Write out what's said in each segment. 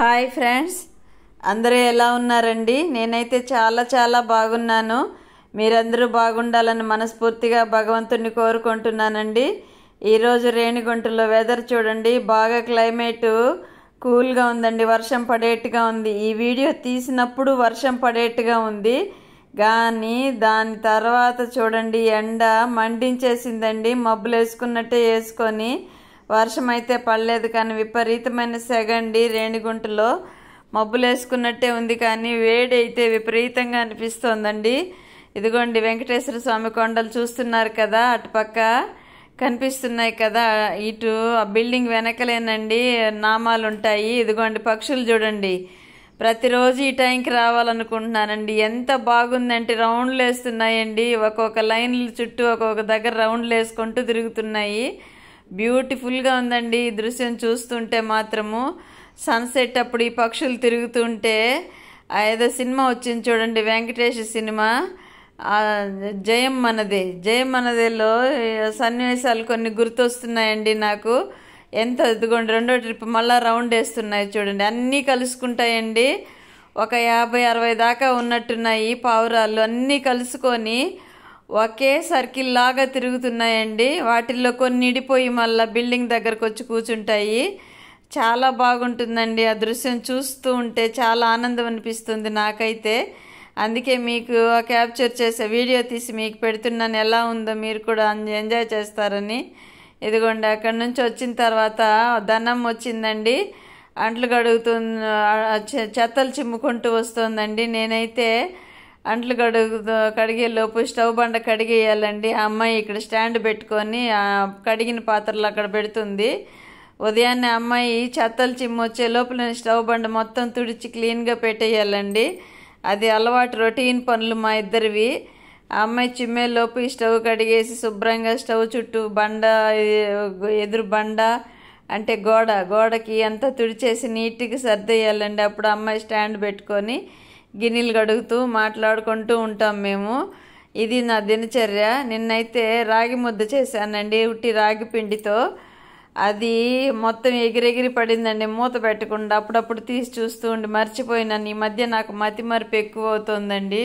Hi friends, అందరూ ఎలా ఉన్నారండి? నేనైతే చాలా బాగున్నాను. మీరందరూ బాగుండాలని మనస్ఫూర్తిగా భగవంతుని కోరుకుంటున్నానండి. ఈరోజు రేణిగుంటలో వెదర్ చూడండి, బాగా క్లైమేట్ కూల్గా ఉందండి, వర్షం పడేట్టుగా ఉంది. ఈ వీడియో తీసినప్పుడు వర్షం పడేట్టుగా ఉంది, కానీ దాని తర్వాత చూడండి ఎండ మండించేసిందండి. మబ్బులు వేసుకున్నట్టే వేసుకొని వర్షం అయితే పడలేదు, కానీ విపరీతమైన సెగండి. రేణిగుంటలో మబ్బులు వేసుకున్నట్టే ఉంది, కానీ వేడి అయితే విపరీతంగా అనిపిస్తోందండి. ఇదిగోండి వెంకటేశ్వర స్వామి కొండలు చూస్తున్నారు కదా, అటుపక్క కనిపిస్తున్నాయి కదా, ఇటు ఆ బిల్డింగ్ వెనకలేనండి నామాలు ఉంటాయి. ఇదిగోండి పక్షులు చూడండి, ప్రతిరోజు ఈ టైంకి రావాలనుకుంటున్నానండి. ఎంత బాగుందంటే రౌండ్లు వేస్తున్నాయండి, ఒక్కొక్క లైన్ల చుట్టూ ఒక్కొక్క దగ్గర రౌండ్లు వేసుకుంటూ తిరుగుతున్నాయి. బ్యూటిఫుల్గా ఉందండి ఈ దృశ్యం చూస్తుంటే మాత్రము. సన్సెట్ అప్పుడు ఈ పక్షులు తిరుగుతుంటే ఏదో సినిమా వచ్చింది చూడండి, వెంకటేష్ సినిమా, జయం మనదేలో సన్నివేశాలు కొన్ని గుర్తొస్తున్నాయండి నాకు. ఎంత ఇదిగోండి రెండో ట్రిప్ మళ్ళీ రౌండ్ వేస్తున్నాయి చూడండి, అన్నీ కలుసుకుంటాయండి. ఒక 50-60 దాకా ఉన్నట్టున్నాయి పావురాలు, అన్నీ కలుసుకొని ఒకే సర్కిల్ లాగా తిరుగుతున్నాయండి. వాటిల్లో కొన్ని ఇడిపోయి మళ్ళీ బిల్డింగ్ దగ్గరకు వచ్చి కూర్చుంటాయి. చాలా బాగుంటుందండి ఆ దృశ్యం చూస్తూ ఉంటే, చాలా ఆనందం అనిపిస్తుంది నాకైతే. అందుకే మీకు క్యాప్చర్ చేసే వీడియో తీసి మీకు పెడుతున్నాను, ఎలా ఉందో మీరు కూడా ఎంజాయ్ చేస్తారని. ఇదిగోండి అక్కడి నుంచి వచ్చిన తర్వాత ధనం వచ్చిందండి, అంట్లు చెత్తలు చిమ్ముకుంటూ వస్తుందండి. నేనైతే అంట్లు కడిగే లోపు స్టవ్ బండ కడిగేయాలండి. ఆ అమ్మాయి ఇక్కడ స్టాండ్ పెట్టుకొని కడిగిన పాత్రలు అక్కడ పెడుతుంది. ఉదయాన్నే అమ్మాయి చెత్తలు చిమ్మొచ్చే లోపల నేను స్టవ్ బండ మొత్తం తుడిచి క్లీన్గా పెట్టేయాలండి. అది అలవాటు, రొటీన్ పనులు మా ఇద్దరివి. ఆ అమ్మాయి చిమ్మేలోపు ఈ స్టవ్ కడిగేసి శుభ్రంగా స్టవ్ చుట్టూ ఎదురు బండ అంటే గోడకి అంతా తుడిచేసి నీట్గా సర్దేయాలండి. అప్పుడు అమ్మాయి స్టాండ్ పెట్టుకొని గిన్నెలు కడుగుతూ మాట్లాడుకుంటూ ఉంటాం మేము. ఇది నా దినచర్య. నిన్నైతే రాగి ముద్ద చేశానండి, ఉట్టి రాగి పిండితో. అది మొత్తం ఎగిరెగిరి పడిందండి మూత పెట్టకుండా. అప్పుడప్పుడు తీసి చూస్తూ ఉండి మర్చిపోయినాను. ఈ మధ్య నాకు మతిమరుపు ఎక్కువ అవుతుందండి,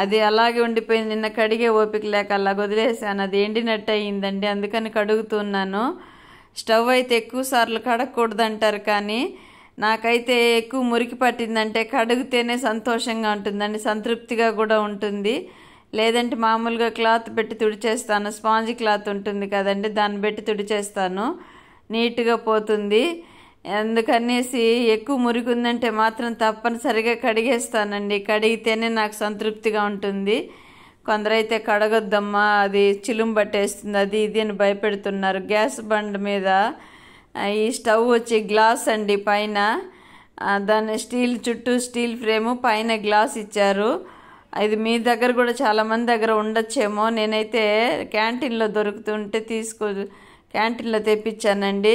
అది అలాగే ఉండిపోయింది. నిన్న కడిగే ఓపిక లేక అలా వదిలేసాను, అది ఎండినట్టు అయ్యిందండి, అందుకని కడుగుతున్నాను. స్టవ్ అయితే ఎక్కువ సార్లు కడగకూడదు అంటారు, కానీ నాకైతే ఎక్కువ మురికి పట్టిందంటే కడిగితేనే సంతోషంగా ఉంటుందండి, సంతృప్తిగా కూడా ఉంటుంది. లేదంటే మామూలుగా క్లాత్ పెట్టి తుడిచేస్తాను, స్పాంజ్ క్లాత్ ఉంటుంది కదండి, దాన్ని పెట్టి తుడిచేస్తాను, నీట్గా పోతుంది. అందుకనేసి ఎక్కువ మురికి ఉందంటే మాత్రం తప్పనిసరిగా కడిగేస్తానండి, కడిగితేనే నాకు సంతృప్తిగా ఉంటుంది. కొందరైతే కడగొద్దమ్మా అది చిలుం పట్టేస్తుంది అది ఇది అని భయపెడుతున్నారు. గ్యాస్ బండ్ మీద ఈ స్టవ్ వచ్చి గ్లాస్ అండి, పైన దాని చుట్టూ స్టీల్ ఫ్రేము, పైన గ్లాస్ ఇచ్చారు. ఇది మీ దగ్గర కూడా చాలామంది దగ్గర ఉండొచ్చేమో. నేనైతే క్యాంటీన్లో దొరుకుతుంటే క్యాంటీన్లో తెప్పించానండి.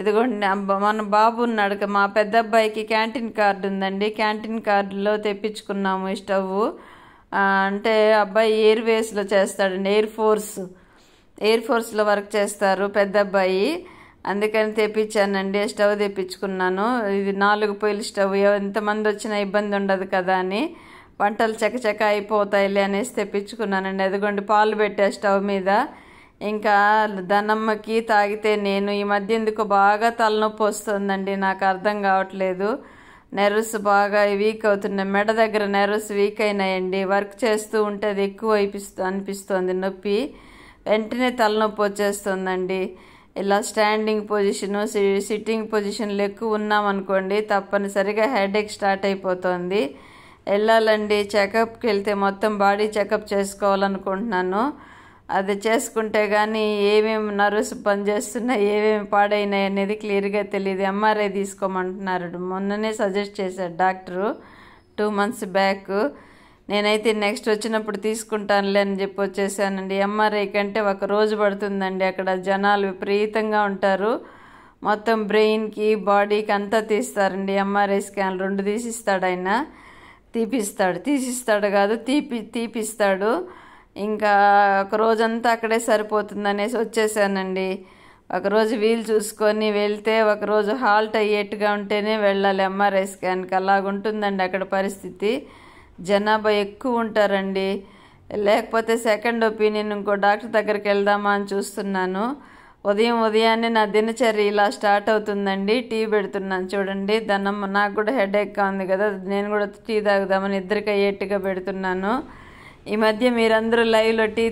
ఇదిగోండి మన బాబు ఉన్నాడు, మా పెద్ద అబ్బాయికి క్యాంటీన్ కార్డు ఉందండి, క్యాంటీన్ కార్డులో తెప్పించుకున్నాము ఈ స్టవ్. అంటే అబ్బాయి ఎయిర్వేస్లో చేస్తాడండి, ఎయిర్ ఫోర్స్లో వర్క్ చేస్తారు పెద్ద అబ్బాయి, అందుకని తెప్పించానండి. స్టవ్ తెప్పించుకున్నాను. ఇది 4 పొయ్యిల స్టవ్, ఎంతమంది వచ్చినా ఇబ్బంది ఉండదు కదా అని, వంటలు చకచక అయిపోతాయిలే అనేసి తెప్పించుకున్నానండి. అదిగోండి పాలు పెట్టే స్టవ్ మీద. ఇంకా ధనమ్మకి తాగితే నేను ఈ మధ్య ఎందుకు బాగా తలనొప్పి వస్తుందండి, నాకు అర్థం కావట్లేదు. నెర్వస్ బాగా వీక్ అవుతున్నాయి, మెడ దగ్గర నెర్వస్ వీక్ అయినాయండి. వర్క్ చేస్తూ ఉంటే అది ఎక్కువ అనిపిస్తుంది నొప్పి, వెంటనే తలనొప్పి వచ్చేస్తుందండి. ఇలా స్టాండింగ్ పొజిషను సిట్టింగ్ పొజిషన్లు ఎక్కువ ఉన్నామనుకోండి తప్పనిసరిగా హెడేక్ స్టార్ట్ అయిపోతుంది. వెళ్ళాలండి చెకప్కి, వెళ్తే మొత్తం బాడీ చెకప్ చేసుకోవాలనుకుంటున్నాను. అది చేసుకుంటే కానీ ఏమేమి నర్వస్ పనిచేస్తున్నాయి, ఏమేమి పాడైనాయి అనేది క్లియర్గా తెలియదు. ఎంఆర్ఐ తీసుకోమంటున్నారు, మొన్ననే సజెస్ట్ చేశాడు డాక్టరు 2 months బ్యాక్. నేనైతే నెక్స్ట్ వచ్చినప్పుడు తీసుకుంటానులే అని చెప్పి వచ్చేసానండి. ఎంఆర్ఐ కంటే 1 రోజు పడుతుందండి, అక్కడ జనాలు విపరీతంగా ఉంటారు. మొత్తం బ్రెయిన్కి బాడీకి అంతా తీస్తారండి. ఎంఆర్ఐ స్కాన్ 2 తీసిస్తాడు ఆయన, తీసిస్తాడు కాదు తీపిస్తాడు. ఇంకా 1 రోజంతా అక్కడే సరిపోతుంది అనేసి వచ్చేసానండి. ఒకరోజు వీలు చూసుకొని వెళ్తే ఒకరోజు హాల్ట్ అయ్యేట్టుగా ఉంటేనే వెళ్ళాలి ఎంఆర్ఐ స్కాన్కి. అలాగుంటుందండి అక్కడ పరిస్థితి. జనాభా ఎక్కువ ఉంటారండి. లేకపోతే సెకండ్ ఒపీనియన్ ఇంకో డాక్టర్ దగ్గరికి వెళ్దామా అని చూస్తున్నాను. ఉదయాన్నే నా దినచర్య ఇలా స్టార్ట్ అవుతుందండి. టీ పెడుతున్నాను చూడండి. దన్నమ్మ నాకు కూడా హెడేక్గా ఉంది కదా, నేను కూడా టీ తాగుదామని ఇద్దరికి అయ్యేట్టుగా పెడుతున్నాను. ఈ మధ్య మీరందరూ లైవ్లో టీ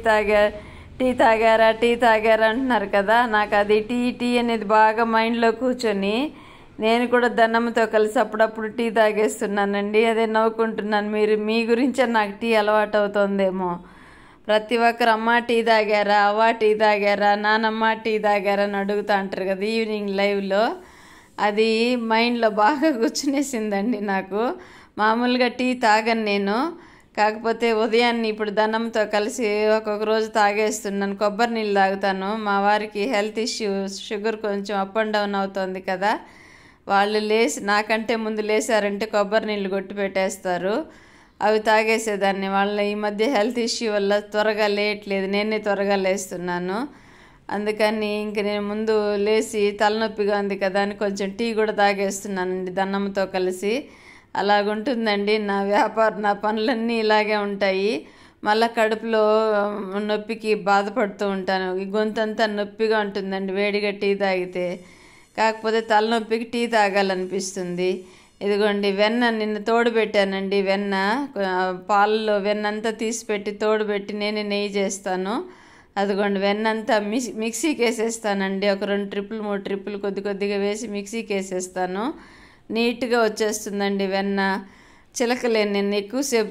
తాగారా అంటున్నారు కదా. నాకు అది టీ అనేది బాగా మైండ్లో కూర్చొని నేను కూడా దన్నమ్మతో కలిసి అప్పుడప్పుడు టీ తాగేస్తున్నానండి. అదే నవ్వుకుంటున్నాను. మీ గురించే నాకు టీ అలవాటు అవుతుందేమో. ప్రతి ఒక్కరు అమ్మ టీ తాగారా, అవ్వ టీ తాగారా, నానమ్మ టీ తాగారా అని అడుగుతూ అంటారు కదా ఈవినింగ్ లైవ్లో. అది మైండ్లో బాగా కూర్చునేసిందండి నాకు. మామూలుగా టీ తాగను నేను, కాకపోతే ఉదయాన్నే ఇప్పుడు దన్నంతో కలిసి ఒక్కొక్క రోజు తాగేస్తున్నాను. కొబ్బరి నీళ్ళు తాగుతాను. మా వారికి హెల్త్ ఇష్యూ, షుగర్ కొంచెం అప్ అండ్ డౌన్ అవుతుంది కదా, వాళ్ళు నాకంటే ముందు లేసారంటే కొబ్బరి నీళ్ళు కొట్టి పెట్టేస్తారు. అవి తాగేసేదాన్ని. వాళ్ళ ఈ మధ్య హెల్త్ ఇష్యూ వల్ల త్వరగా లేయట్లేదు, నేనే త్వరగా లేస్తున్నాను. అందుకని ఇంక నేను ముందు లేచి తలనొప్పిగా ఉంది కదా అని కొంచెం టీ కూడా తాగేస్తున్నానండి దన్నమ్మతో కలిసి. అలాగుంటుందండి నా పనులన్నీ ఇలాగే ఉంటాయి. మళ్ళీ కడుపులో నొప్పికి బాధపడుతూ ఉంటాను. ఈ గొంతంతా నొప్పిగా ఉంటుందండి వేడిగా టీ తాగితే. కాకపోతే తలనొప్పికి టీ తాగాలనిపిస్తుంది. ఇదిగోండి వెన్న నిన్న తోడుపెట్టానండి. పాలలో వెన్నంతా తీసిపెట్టి తోడుపెట్టి నేనే నెయ్యి చేస్తాను. అదిగోండి వెన్నంతా మిక్సీకి వేసేస్తానండి. ఒక 2 ట్రిప్పులు 3 ట్రిప్పులు కొద్దిగా వేసి మిక్సీకి వేసేస్తాను. నీట్గా వచ్చేస్తుందండి వెన్న. చిలకలేను నేను ఎక్కువసేపు.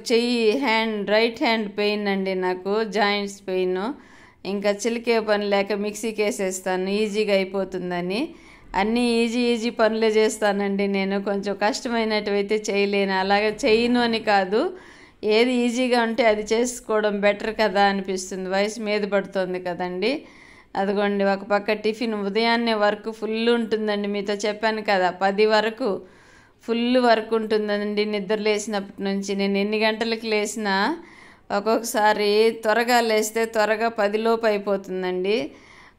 రైట్ హ్యాండ్ పెయిన్ అండి నాకు, జాయింట్స్ పెయిన్. ఇంకా చిలికే పని లేక మిక్సీకి వేసేస్తాను ఈజీగా అయిపోతుందని. అన్నీ ఈజీ పనులే చేస్తానండి నేను. కొంచెం కష్టమైనటువైతే చేయలేను. అలాగే చేయను అని కాదు, ఏది ఈజీగా ఉంటే అది చేసుకోవడం బెటర్ కదా అనిపిస్తుంది. వయసు మీద పడుతుంది కదండి. అదిగోండి ఒక పక్క టిఫిన్. ఉదయాన్నే వర్క్ ఫుల్ ఉంటుందండి. మీతో చెప్పాను కదా 10 వరకు ఫుల్ వర్క్ ఉంటుందండి. నిద్ర లేచినప్పటి నుంచి నేను ఎన్ని గంటలకు లేచినా ఒక్కొక్కసారి త్వరగా లేస్తే త్వరగా 10 లోపు అయిపోతుందండి.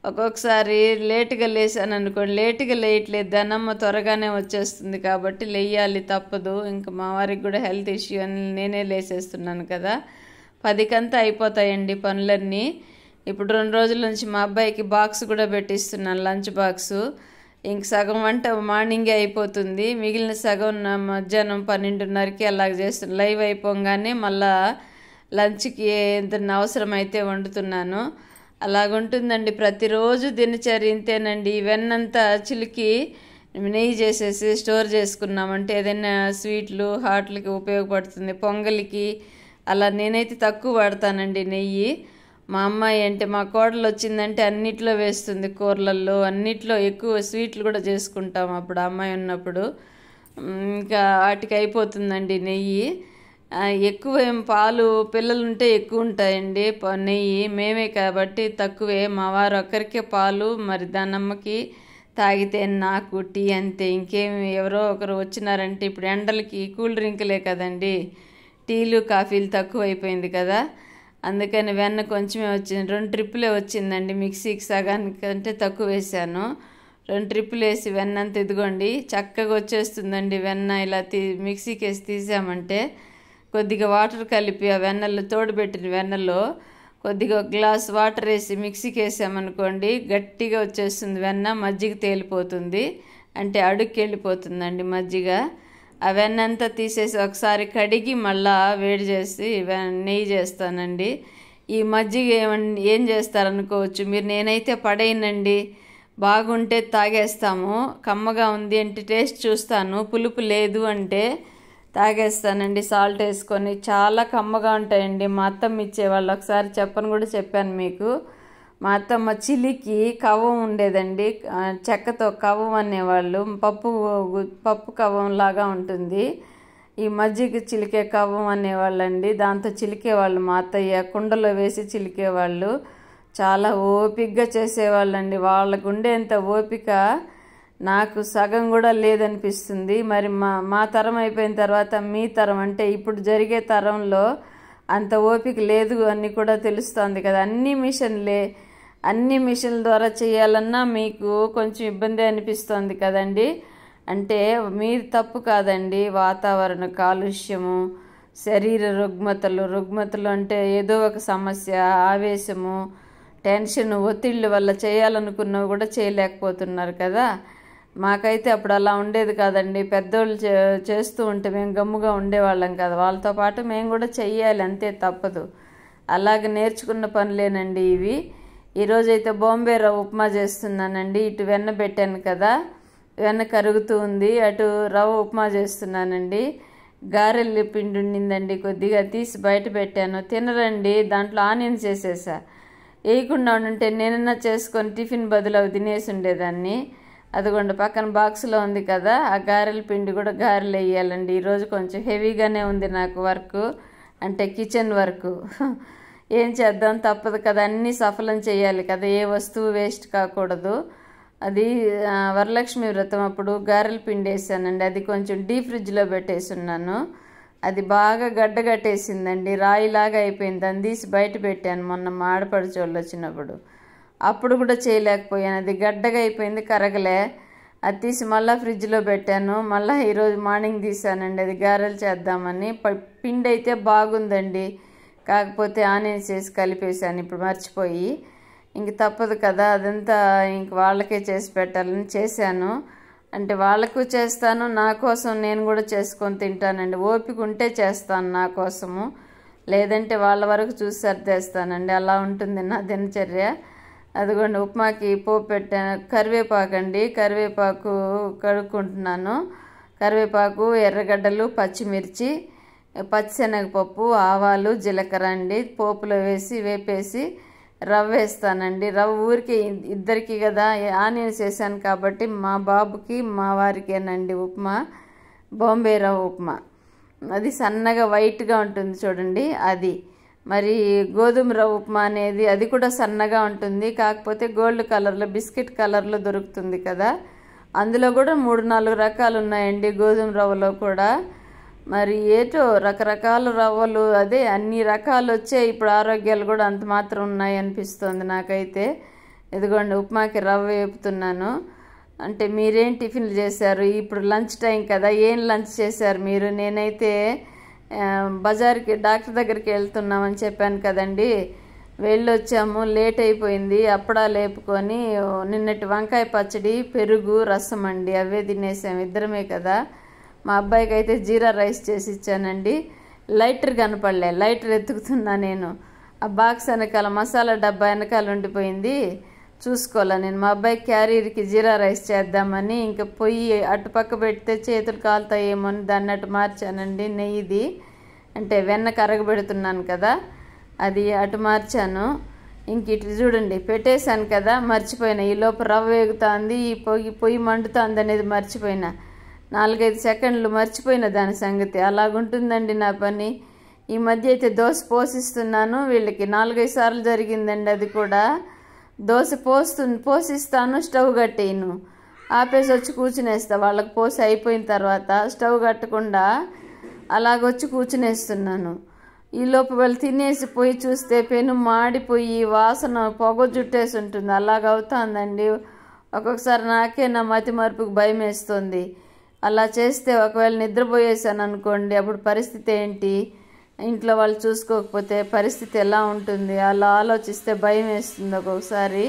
ఒక్కొక్కసారి లేటుగా లేసాను అనుకోండి, లేటుగా లేయట్లేదు, దనమ్మ త్వరగానే వచ్చేస్తుంది కాబట్టి లేయాలి తప్పదు. ఇంకా మా వారికి కూడా హెల్త్ ఇష్యూ అని నేనే లేసేస్తున్నాను కదా. 10కంతా అయిపోతాయండి పనులన్నీ. ఇప్పుడు 2 రోజుల నుంచి మా అబ్బాయికి బాక్స్ కూడా పెట్టిస్తున్నాను, లంచ్ బాక్సు. ఇంక సగం వంట మార్నింగే అయిపోతుంది, మిగిలిన సగం మధ్యాహ్నం 12:30కి అలాగ చేస్తున్నాను. లైవ్ అయిపోగానే మళ్ళా లంచ్కి ఏదైనా అవసరమైతే వండుతున్నాను. అలాగుంటుందండి ప్రతిరోజు దినచర్య ఇంతేనండి. వెన్నంతా చిలికి నెయ్యి చేసేసి స్టోర్ చేసుకున్నామంటే ఏదైనా స్వీట్లు హాట్లకి ఉపయోగపడుతుంది, పొంగలికి. అలా నేనైతే తక్కువ వాడతానండి నెయ్యి. మా అమ్మాయి అంటే మా కోడలు వచ్చిందంటే అన్నిట్లో వేస్తుంది, కూరలల్లో అన్నిట్లో. ఎక్కువ స్వీట్లు కూడా చేసుకుంటాం అప్పుడు అమ్మాయి ఉన్నప్పుడు. ఇంకా వాటికి అయిపోతుందండి నెయ్యి. ఎక్కువ పాలు పిల్లలు ఉంటే ఎక్కువ ఉంటాయండి నెయ్యి, మేమే కాబట్టి తక్కువే. మా వారు ఒక్కరికే పాలు, మరి దానమ్మకి తాగితే నాకు టీ అంతే. ఇంకేమి ఎవరో ఒకరు వచ్చినారంటే ఇప్పుడు ఎండలకి కూల్ డ్రింకులే కదండి, టీలు కాఫీలు తక్కువ అయిపోయింది కదా. అందుకని వెన్న కొంచెమే వచ్చింది, 2 ట్రిప్పులే వచ్చిందండి. మిక్సీకి సగానికంటే తక్కువ వేసాను. 2 ట్రిప్పులు వేసి వెన్నంత ఇదిగోండి చక్కగా వచ్చేస్తుందండి వెన్న. ఇలా మిక్సీకి వేసి తీసామంటే కొద్దిగా వాటర్ కలిపి ఆ వెన్నలో తోడుపెట్టిన వెన్నలో కొద్దిగా 1 గ్లాస్ వాటర్ వేసి మిక్సీకి వేసామనుకోండి గట్టిగా వచ్చేస్తుంది వెన్న. మజ్జిగ తేలిపోతుంది, అంటే అడుక్కి వెళ్ళిపోతుందండి మజ్జిగ. ఆ వెన్నంతా తీసేసి ఒకసారి కడిగి మళ్ళా వేడి చేసి నెయ్యి చేస్తానండి. ఈ మజ్జిగ ఏం చేస్తారనుకోవచ్చు మీరు, నేనైతే పడేయనండి. బాగుంటే తాగేస్తాము, కమ్మగా ఉంది అంటే టేస్ట్ చూస్తాను, పులుపు లేదు అంటే తాగేస్తానండి సాల్ట్ వేసుకొని. చాలా కమ్మగా ఉంటాయండి. మా అత్తమ్మ ఇచ్చేవాళ్ళు, ఒకసారి చెప్పాను మీకు. మా అత్తమ్మ చిలికి కవ్వం ఉండేదండి, చెక్కతో కవ్వం అనేవాళ్ళు. పప్పు కవ్వం లాగా ఉంటుంది. ఈ మజ్జిగ చిలికే కవ్వం అనేవాళ్ళండి. దాంతో చిలికేవాళ్ళు మా అత్తయ్య, కుండలో వేసి చిలికేవాళ్ళు. చాలా ఓపికగా చేసేవాళ్ళండి. వాళ్ళకు ఉండేంత ఓపిక నాకు సగం కూడా లేదనిపిస్తుంది. మరి మా తరం అయిపోయిన తర్వాత మీ తరం, అంటే ఇప్పుడు జరిగే తరంలో అంత ఓపిక లేదు అని కూడా తెలుస్తుంది కదా. అన్ని మిషన్లే, అన్ని మిషన్ల ద్వారా చేయాలన్నా మీకు కొంచెం ఇబ్బంది అనిపిస్తుంది కదండి. అంటే మీరు తప్పు కాదండి. వాతావరణ కాలుష్యము, శరీర రుగ్మతలు అంటే ఏదో ఒక సమస్య, ఆవేశము, టెన్షన్, ఒత్తిళ్ళ వల్ల చేయాలనుకున్నవి కూడా చేయలేకపోతున్నారు కదా. మాకైతే అప్పుడు అలా ఉండేది కాదండి. పెద్దోళ్ళు చేస్తూ ఉంటే మేము గమ్ముగా ఉండేవాళ్ళం కదా. వాళ్ళతో పాటు మేము కూడా చెయ్యాలి, అంతే, తప్పదు. అలాగే నేర్చుకున్న పనులేనండి ఇవి. ఈరోజైతే బాంబే రవ్వ ఉప్మా చేస్తున్నానండి. ఇటు వెన్న పెట్టాను కదా, వెన్న కరుగుతూ ఉంది, అటు రవ్వ ఉప్మా చేస్తున్నానండి. గారెల్లి పిండి ఉండిందండి, కొద్దిగా తీసి బయట పెట్టాను. తినరండి, దాంట్లో ఆనియన్స్ వేసేసా. వేయకుండా ఉంటే నేనన్నా చేసుకొని టిఫిన్ బదులు అవి తినేసి ఉండేదాన్ని. అదిగోండి పక్కన బాక్స్లో ఉంది కదా, ఆ గారెల పిండి కూడా గారెలు వేయాలండి. ఈరోజు కొంచెం హెవీగానే ఉంది నాకు వర్క్, అంటే కిచెన్ వర్క్. ఏం చేద్దాం, తప్పదు కదా, అన్నీ సఫలం చేయాలి కదా, ఏ వస్తువు వేస్ట్ కాకూడదు. అది వరలక్ష్మి వ్రతం అప్పుడు గారెల పిండి వేసానండి. అది కొంచెం డీప్ ఫ్రిడ్జ్లో పెట్టేసి ఉన్నాను. అది బాగా గడ్డగట్టేసిందండి, రాయిలాగా అయిపోయింది. దాన్ని తీసి బయట పెట్టాను మొన్న మా ఆడపడుచోళ్ళు వచ్చినప్పుడు. అప్పుడు కూడా చేయలేకపోయాను, అది గడ్డగా అయిపోయింది, కరగలే. అది తీసి మళ్ళీ ఫ్రిడ్జ్లో పెట్టాను. మళ్ళీ ఈరోజు మార్నింగ్ తీసానండి, అది గారెలు చేద్దామని. పిండి అయితే బాగుందండి, కాకపోతే ఆనియన్స్ వేసి కలిపేశాను ఇప్పుడు మర్చిపోయి. ఇంక తప్పదు కదా, అదంతా ఇంక వాళ్ళకే చేసి పెట్టాలని చేశాను. అంటే వాళ్ళకు చేస్తాను, నా కోసం నేను కూడా చేసుకొని తింటానండి. ఓపిక ఉంటే చేస్తాను నా కోసము, లేదంటే వాళ్ళ వరకు చూసి సర్దేస్తానండి. అలా ఉంటుంది నా దినచర్య. అదిగోండి ఉప్మాకి పోపు పెట్టాను. కరివేపాకు కరివేపాకు కడుక్కుంటున్నాను. కరివేపాకు, ఎర్రగడ్డలు, పచ్చిమిర్చి, పచ్చిశనగపప్పు, ఆవాలు, జీలకర్ర అండి పోపులో వేసి వేపేసి రవ్వ వేస్తానండి. రవ్వ ఊరికి ఇద్దరికి కదా, ఆనియన్స్ వేసాను కాబట్టి మా బాబుకి మా వారికేనండి ఉప్మా, బాంబే రవ్వ ఉప్మా. అది సన్నగా వైట్గా ఉంటుంది చూడండి అది. మరి గోధుమ రవ్వ ఉప్మా అనేది అది కూడా సన్నగా ఉంటుంది, కాకపోతే గోల్డ్ కలర్లో, బిస్కెట్ కలర్లో దొరుకుతుంది కదా. అందులో కూడా 3-4 రకాలు ఉన్నాయండి గోధుమ రవ్వలో కూడా. మరి ఏటో రకరకాల రవ్వలు, అదే అన్ని రకాలు వచ్చాయి ఇప్పుడు. ఆరోగ్యాలు కూడా అంత మాత్రం ఉన్నాయి అనిపిస్తుంది నాకైతే. ఇదిగోండి ఉప్మాకి రవ్వ వేపుతున్నాను. అంటే మీరేం టిఫిన్లు చేశారు? ఇప్పుడు లంచ్ టైం కదా, ఏం లంచ్ చేశారు మీరు? నేనైతే బజార్కి డాక్టర్ దగ్గరికి వెళ్తున్నామని చెప్పాను కదండి, వెళ్ళొచ్చాము, లేట్ అయిపోయింది. అప్పుడా లేపుకొని నిన్నటి వంకాయ పచ్చడి, పెరుగు, రసం అండి, అవే తినేసాము, ఇద్దరమే కదా. మా అబ్బాయికి అయితే జీరా రైస్ చేసి ఇచ్చానండి. లైటర్ కనపడలే, లైటర్ ఎత్తుకుతున్నా నేను. ఆ బాక్స్ వెనకాల మసాలా డబ్బా వెనకాల ఉండిపోయింది, చూసుకోవాలా నేను. మా అబ్బాయి క్యారీర్కి జీరా రైస్ చేద్దామని ఇంకా పొయ్యి అటుపక్క పెడితే చేతులు కాలుతాయేమో అని దాన్ని అటు మార్చానండి. నెయ్యిది అంటే వెన్న కరగబెడుతున్నాను కదా, అది అటు మార్చాను. ఇంక ఇటు చూడండి పెట్టేశాను కదా, మర్చిపోయినా. ఈ లోపు రవ్వ వేగుతుంది, ఈ పొయ్యి మండుతుంది అనేది మర్చిపోయినా. 4-5 సెకండ్లు మర్చిపోయిన దాని సంగతి. అలాగుంటుందండి నా పని. ఈ మధ్య అయితే దోశ పోసిస్తున్నాను, వీళ్ళకి 4-5 సార్లు జరిగిందండి. అది కూడా దోశ పోసిస్తాను, స్టవ్ కట్టేయను, ఆపేసి వచ్చి కూర్చునేస్తా. వాళ్ళకి పోసి అయిపోయిన తర్వాత స్టవ్ కట్టకుండా అలాగొచ్చి కూర్చునేస్తున్నాను. ఈలోపు వాళ్ళు తినేసి పోయి చూస్తే పెను మాడిపోయి వాసన పొగ జుట్టేసి ఉంటుంది. అలాగవుతుందండి ఒక్కొక్కసారి. నాకే నా మతి మరుపుకు భయం వేస్తుంది. అలా చేస్తే ఒకవేళ నిద్రపోయేసాను అనుకోండి, అప్పుడు పరిస్థితి ఏంటి? ఇంట్లో వాళ్ళు చూసుకోకపోతే పరిస్థితి ఎలా ఉంటుంది? అలా ఆలోచిస్తే భయం వేస్తుంది ఒక్కొక్కసారి.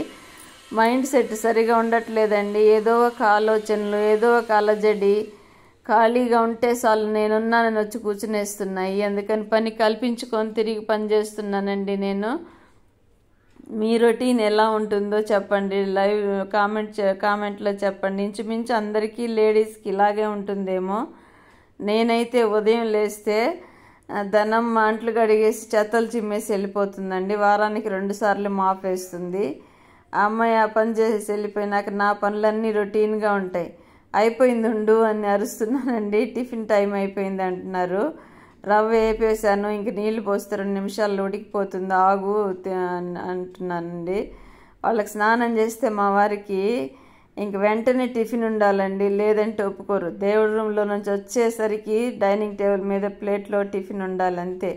మైండ్ సెట్ సరిగా ఉండట్లేదండి. ఏదో ఒక ఆలోచనలు, ఏదో ఒక అలజడి. ఖాళీగా ఉంటే చాలు నేనున్నానని వచ్చి కూర్చునేస్తున్నాయి. అందుకని పని కల్పించుకొని తిరిగి పని చేస్తున్నానండి నేను. మీ రొటీన్ ఎలా ఉంటుందో చెప్పండి, లైవ్ కామెంట్లో చెప్పండి. ఇంచుమించు అందరికీ లేడీస్కి ఇలాగే ఉంటుందేమో. నేనైతే ఉదయం లేస్తే ధనం అంట్లు కడిగేసి చెత్తలు చిమ్మేసి వెళ్ళిపోతుందండి. వారానికి 2 సార్లు మాప్ వేస్తుంది. ఆ అమ్మాయి ఆ పని చేసేసి వెళ్ళిపోయినాక నా పనులన్నీ రొటీన్గా ఉంటాయి. అయిపోయింది ఉండు అని అరుస్తున్నానండి. టిఫిన్ టైం అయిపోయింది అంటున్నారు. రవ్వ వేపేసాను, ఇంక నీళ్ళు పోస్తే 2 నిమిషాల్లో ఉడికిపోతుంది, ఆగు అంటున్నానండి. వాళ్ళకి స్నానం చేస్తే మా వారికి ఇంక వెంటనే టిఫిన్ ఉండాలండి, లేదంటే ఒప్పుకోరు. దేవుడి రూమ్లో నుంచి వచ్చేసరికి డైనింగ్ టేబుల్ మీద ప్లేట్లో టిఫిన్ ఉండాలంతే.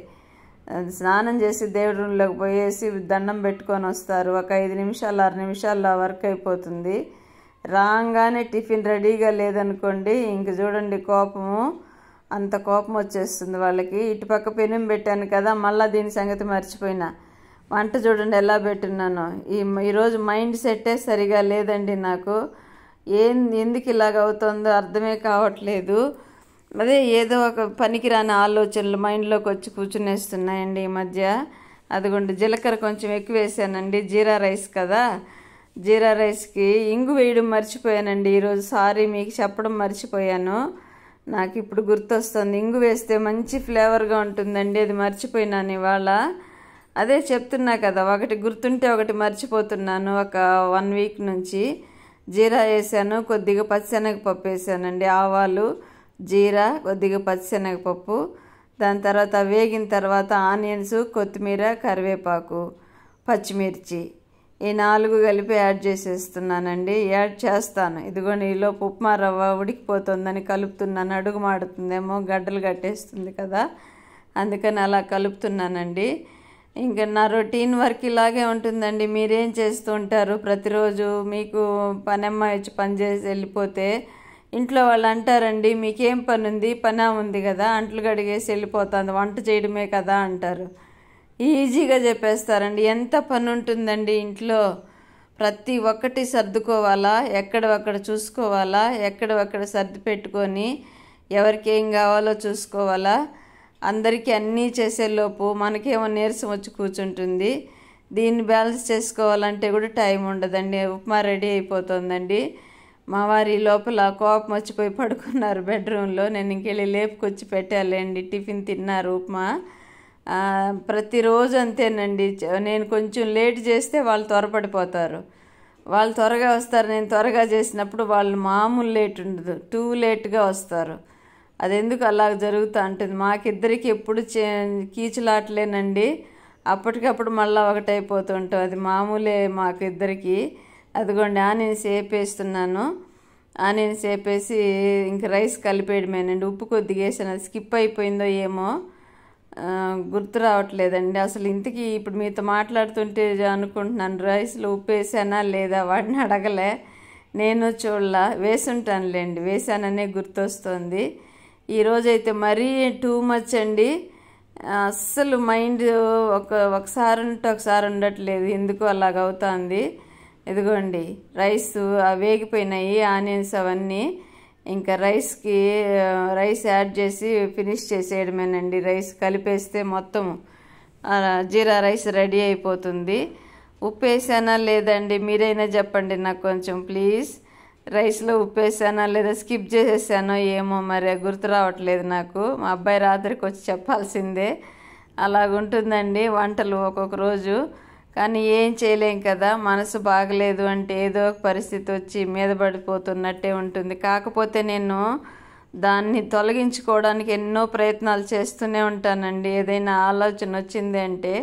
స్నానం చేసి దేవుడి రూమ్లోకి పోయేసి దండం పెట్టుకొని వస్తారు. ఒక 5 నిమిషాలు 6 నిమిషాల్లో వర్క్ అయిపోతుంది. రాగానే టిఫిన్ రెడీగా లేదనుకోండి, ఇంక చూడండి కోపము, అంత కోపం వచ్చేస్తుంది వాళ్ళకి. ఇటుపక్క పెనం పెట్టాను కదా, మళ్ళీ దీని సంగతి మర్చిపోయినా. వంట చూడండి ఎలా పెట్టున్నాను. ఈరోజు మైండ్ సెట్టే సరిగా లేదండి నాకు. ఎందుకు ఇలాగ అవుతుందో అర్థమే కావట్లేదు. అదే ఏదో ఒక పనికిరాని ఆలోచనలు మైండ్లోకి వచ్చి కూర్చునేస్తున్నాయండి ఈ మధ్య. అదిగోండి జీలకర్ర కొంచెం ఎక్కువ వేసానండి, జీరా రైస్ కదా. జీరా రైస్కి ఇంగు వేయడం మర్చిపోయానండి ఈరోజు. సారీ, మీకు చెప్పడం మర్చిపోయాను. నాకు ఇప్పుడు గుర్తొస్తుంది, ఇంగు వేస్తే మంచి ఫ్లేవర్గా ఉంటుందండి. అది మర్చిపోయినాను ఇవాళ. అదే చెప్తున్నా కదా, ఒకటి గుర్తుంటే ఒకటి మర్చిపోతున్నాను. ఒక 1 వీక్ నుంచి జీరా వేసాను, కొద్దిగా పచ్చిశనగపప్పు వేసానండి. ఆవాలు, జీరా, కొద్దిగా పచ్చిశనగపప్పు. దాని తర్వాత వేగిన తర్వాత ఆనియన్స్, కొత్తిమీర, కరివేపాకు, పచ్చిమిర్చి, ఈ 4 కలిపి యాడ్ చేసేస్తున్నానండి. యాడ్ చేస్తాను. ఇదిగోండి ఈలోపు ఉప్మా రవ్వ ఉడికిపోతుందని కలుపుతున్నాను. అడుగు మాడుతుందేమో, గడ్డలు కట్టేస్తుంది కదా, అందుకని అలా కలుపుతున్నానండి. ఇంకా నా రొటీన్ వర్క్ ఇలాగే ఉంటుందండి. మీరేం చేస్తూ ఉంటారు ప్రతిరోజు? మీకు పనమ్మాయి వచ్చి పని చేసి వెళ్ళిపోతే ఇంట్లో వాళ్ళు అంటారండి, మీకేం పని ఉంది, పని ఉంది కదా, అంట్లు కడిగేసి వెళ్ళిపోతుంది, వంట చేయడమే కదా అంటారు. ఈజీగా చెప్పేస్తారండి. ఎంత పని ఉంటుందండి ఇంట్లో. ప్రతి ఒక్కటి సర్దుకోవాలా, ఎక్కడొక్కడ చూసుకోవాలా, ఎక్కడొక్కడ సర్ది పెట్టుకొని ఎవరికి ఏం కావాలో చూసుకోవాలా. అందరికీ అన్నీ చేసేలోపు మనకేమో నీరసం వచ్చి కూర్చుంటుంది. దీన్ని బ్యాలెన్స్ చేసుకోవాలంటే కూడా టైం ఉండదండి. ఉప్మా రెడీ అయిపోతుందండి. మా వారి లోపల కోపం వచ్చిపోయి పడుకున్నారు బెడ్రూమ్లో. నేను ఇంకెళ్ళి లేపుకొచ్చి పెట్టాలండి. టిఫిన్ తిన్నారు, ఉప్మా. ప్రతిరోజు అంతేనండి. నేను కొంచెం లేట్ చేస్తే వాళ్ళు త్వరపడిపోతారు. వాళ్ళు త్వరగా వస్తారు. నేను త్వరగా చేసినప్పుడు వాళ్ళు మామూలు లేట్ ఉండదు, టూ లేట్గా వస్తారు. అది ఎందుకు అలా జరుగుతూ ఉంటుంది. మాకిద్దరికి ఎప్పుడు కీచులాటలేనండి. అప్పటికప్పుడు మళ్ళీ ఒకటైపోతుంటాం. అది మామూలే మాకు ఇద్దరికి. అదిగోండి ఆనియన్స్ వేపేస్తున్నాను. ఆనియన్స్ వేపేసి ఇంక రైస్ కలిపేయడమేనండి. ఉప్పు కొద్దిగా వేసాను, అది స్కిప్ అయిపోయిందో ఏమో గుర్తు రావట్లేదండి. అసలు ఇంతకీ ఇప్పుడు మీతో మాట్లాడుతుంటే అనుకుంటున్నాను, రైస్లో ఉప్పు వేసానా లేదా, వాడిని అడగలే, నేను చూడలా. వేసుంటానులేండి, వేసాననే గుర్తొస్తుంది. ఈరోజైతే మరీ టూ మచ్ అండి. అస్సలు మైండ్ ఒకసారి ఉంటే ఒకసారి ఉండట్లేదు. ఎందుకు అలాగవుతుంది. ఇదిగోండి రైస్ వేగిపోయినాయి, ఆనియన్స్ అవన్నీ. ఇంకా రైస్ యాడ్ చేసి ఫినిష్ చేసేయడమేనండి. రైస్ కలిపేస్తే మొత్తం జీరా రైస్ రెడీ అయిపోతుంది. ఉప్పు వేసానా లేదండి, మీరైనా చెప్పండి నాకు కొంచెం ప్లీజ్. రైస్లో ఉప్పు వేసానా లేదా స్కిప్ చేసేసానో ఏమో మరి గుర్తు రావట్లేదు నాకు. మా అబ్బాయి రాత్రికి వచ్చి చెప్పాల్సిందే. అలాగుంటుందండి వంటలు ఒక్కొక్క రోజు. కానీ ఏం చేయలేం కదా, మనసు బాగలేదు అంటే ఏదో ఒక పరిస్థితి వచ్చి మీద పడిపోతున్నట్టే ఉంటుంది. కాకపోతే నేను దాన్ని తొలగించుకోవడానికి ఎన్నో ప్రయత్నాలు చేస్తూనే ఉంటానండి. ఏదైనా ఆలోచన వచ్చింది అంటే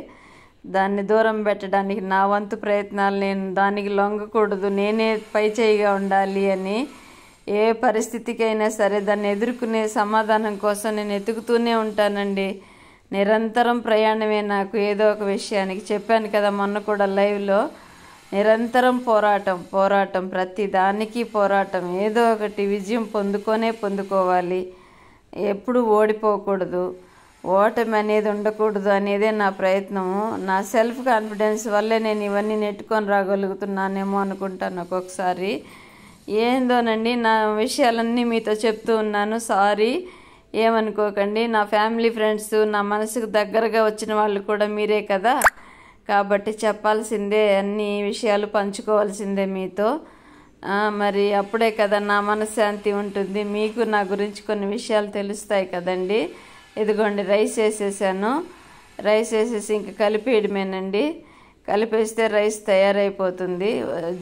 దాన్ని దూరం పెట్టడానికి నా వంతు ప్రయత్నాలు. నేను దానికి లొంగకూడదు, నేనే పై చేయిగా ఉండాలి అని. ఏ పరిస్థితికైనా సరే దాన్ని ఎదుర్కొనే సమాధానం కోసం నేను ఎతుకుతూనే ఉంటానండి. నిరంతరం ప్రయాణమే నాకు ఏదో ఒక విషయానికి. చెప్పాను కదా మొన్న కూడా లైవ్లో, నిరంతరం పోరాటం, ప్రతి దానికి పోరాటం. ఏదో ఒకటి విజయం పొందుకోవాలి. ఎప్పుడు ఓడిపోకూడదు, ఓటమి అనేది ఉండకూడదు అనేదే నా ప్రయత్నము. నా సెల్ఫ్ కాన్ఫిడెన్స్ వల్లే నేను ఇవన్నీ నెట్టుకొని రాగలుగుతున్నానేమో అనుకుంటాను ఒక్కొక్కసారి. ఏందోనండి, నా విషయాలన్నీ మీతో చెప్తూ ఉన్నాను, సారీ ఏమనుకోకండి. నా ఫ్యామిలీ ఫ్రెండ్స్, నా మనసుకు దగ్గరగా వచ్చిన వాళ్ళు కూడా మీరే కదా, కాబట్టి చెప్పాల్సిందే, అన్ని విషయాలు పంచుకోవాల్సిందే మీతో. మరి అప్పుడే కదా నా మనశ్శాంతి ఉంటుంది, మీకు నా గురించి కొన్ని విషయాలు తెలుస్తాయి కదండి. ఇదిగోండి రైస్ వేసేసాను. రైస్ వేసేసి ఇంక కలిపేయడమేనండి. కలిపేస్తే రైస్ తయారైపోతుంది.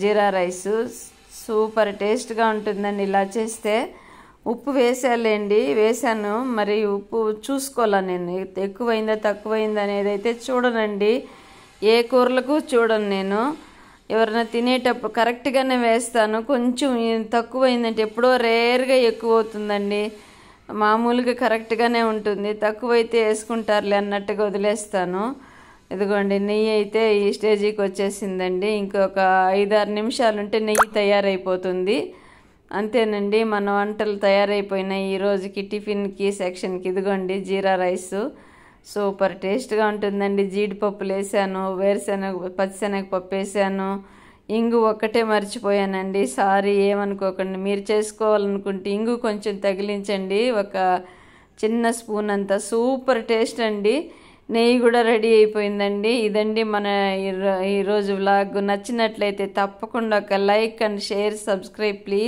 జీరా రైసు సూపర్ టేస్ట్గా ఉంటుందండి ఇలా చేస్తే. ఉప్పు వేసాను. మరి ఉప్పు చూసుకోవాలా నేను, ఎక్కువైందా తక్కువైందా అనేది అయితే చూడనండి. ఏ కూరలకు చూడను నేను. ఎవరైనా తినేటప్పుడు కరెక్ట్గానే వేస్తాను. కొంచెం తక్కువైందంటే ఎప్పుడో రేర్గా ఎక్కువ అవుతుందండి. మామూలుగా కరెక్ట్గానే ఉంటుంది, తక్కువైతే వేసుకుంటారులే అన్నట్టుగా వదిలేస్తాను. ఇదిగోండి నెయ్యి అయితే ఈ స్టేజీకి వచ్చేసిందండి. ఇంకొక 5-6 నిమిషాలు ఉంటే నెయ్యి తయారైపోతుంది. అంతేనండి, మన వంటలు తయారైపోయినాయి ఈ రోజుకి. టిఫిన్కి సెక్షన్కి ఇదిగోండి జీరా రైసు సూపర్ టేస్ట్గా ఉంటుందండి. జీడిపప్పులు వేసాను, వేరుశనగ పచ్చిశనగపప్పు వేసాను, ఇంగు ఒక్కటే మర్చిపోయానండి, సారీ ఏమనుకోకండి. మీరు చేసుకోవాలనుకుంటే ఇంగు కొంచెం తగిలించండి, ఒక చిన్న స్పూన్ అంతా. సూపర్ టేస్ట్ అండి. నెయ్యి కూడా రెడీ అయిపోయిందండి. ఇదండి మన ఈరోజు వ్లాగ్. నచ్చినట్లయితే తప్పకుండా ఒక like and share, subscribe please.